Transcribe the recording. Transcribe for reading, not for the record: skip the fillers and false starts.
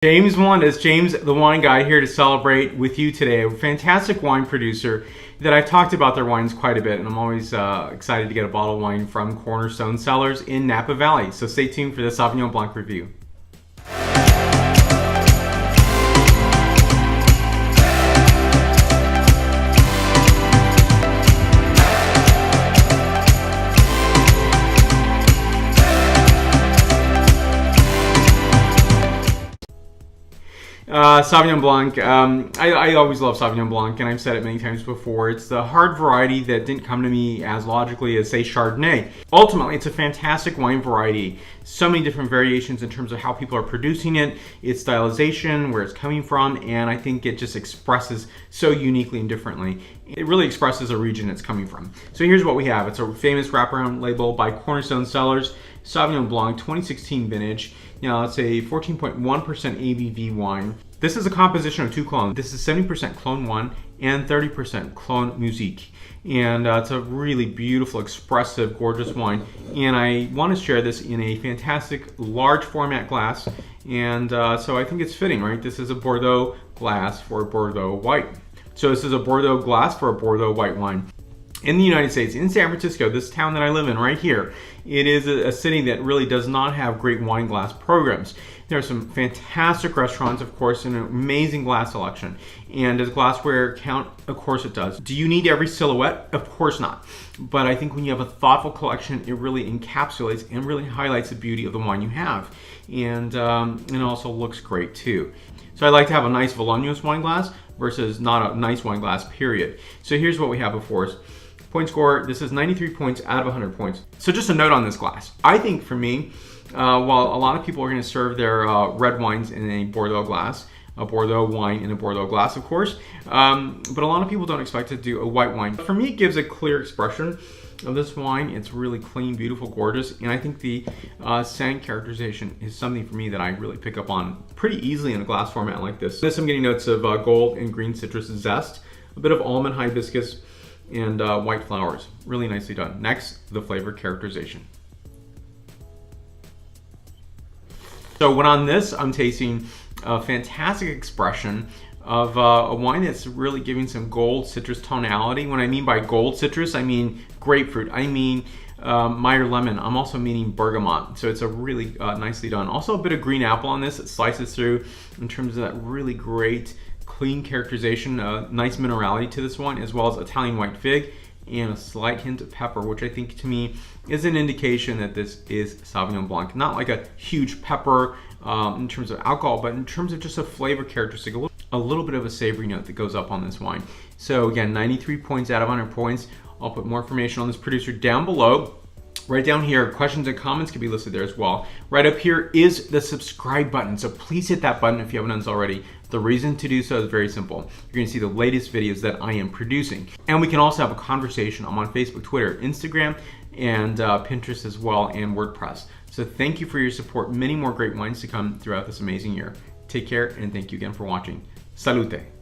James Melendez, James the Wine Guy, here to celebrate with you today. A fantastic wine producer that I've talked about their wines quite a bit, and I'm always excited to get a bottle of wine from Cornerstone Cellars in Napa Valley. So stay tuned for the Sauvignon Blanc review. Sauvignon Blanc, I always love Sauvignon Blanc, and I've said it many times before. It's the hard variety that didn't come to me as logically as, say, Chardonnay. Ultimately, it's a fantastic wine variety. So many different variations in terms of how people are producing it, its stylization, where it's coming from, and I think it just expresses so uniquely and differently. It really expresses a region it's coming from. So here's what we have. It's a famous wraparound label by Cornerstone Cellars, Sauvignon Blanc 2016 vintage. Now it's a 14.1% ABV wine. This is a composition of two clones. This is 70% Clone 1 and 30% Clone Musique. And it's a really beautiful, expressive, gorgeous wine. And I want to share this in a fantastic large format glass. And so I think it's fitting, right? This is a Bordeaux glass for a Bordeaux white. So this is a Bordeaux glass for a Bordeaux white wine. In the United States, in San Francisco, this town that I live in right here, it is a city that really does not have great wine glass programs. There are some fantastic restaurants, of course, and an amazing glass selection. And does glassware count? Of course it does. Do you need every silhouette? Of course not. But I think when you have a thoughtful collection, it really encapsulates and really highlights the beauty of the wine you have. And it also looks great too. So I like to have a nice voluminous wine glass versus not a nice wine glass, period. So here's what we have before us. Point score, this is 93 points out of 100 points. So just a note on this glass. I think for me, while a lot of people are going to serve their red wines in a Bordeaux glass, a Bordeaux wine in a Bordeaux glass, of course, but a lot of people don't expect to do a white wine. For me, it gives a clear expression of this wine. It's really clean, beautiful, gorgeous, and I think the scent characterization is something for me that I really pick up on pretty easily in a glass format like this. I'm getting notes of gold and green citrus zest, a bit of almond hibiscus, and white flowers. Really nicely done. Next, the flavor characterization. So when on this, I'm tasting a fantastic expression of a wine that's really giving some gold citrus tonality. When I mean by gold citrus, I mean grapefruit, I mean Meyer lemon, I'm also meaning bergamot. So it's a really nicely done. Also a bit of green apple on this that slices through in terms of that really great clean characterization, nice minerality to this one, as well as Italian white fig and a slight hint of pepper, which I think to me is an indication that this is Sauvignon Blanc. Not like a huge pepper in terms of alcohol, but in terms of just a flavor characteristic, a little bit of a savory note that goes up on this wine. So again, 93 points out of 100 points. I'll put more information on this producer down below. Right down here, questions and comments can be listed there as well. Right up here is the subscribe button, so please hit that button if you haven't done so already. The reason to do so is very simple. You're going to see the latest videos that I am producing. And we can also have a conversation. I'm on Facebook, Twitter, Instagram, and Pinterest as well, and WordPress. So thank you for your support. Many more great wines to come throughout this amazing year. Take care, and thank you again for watching. Salute!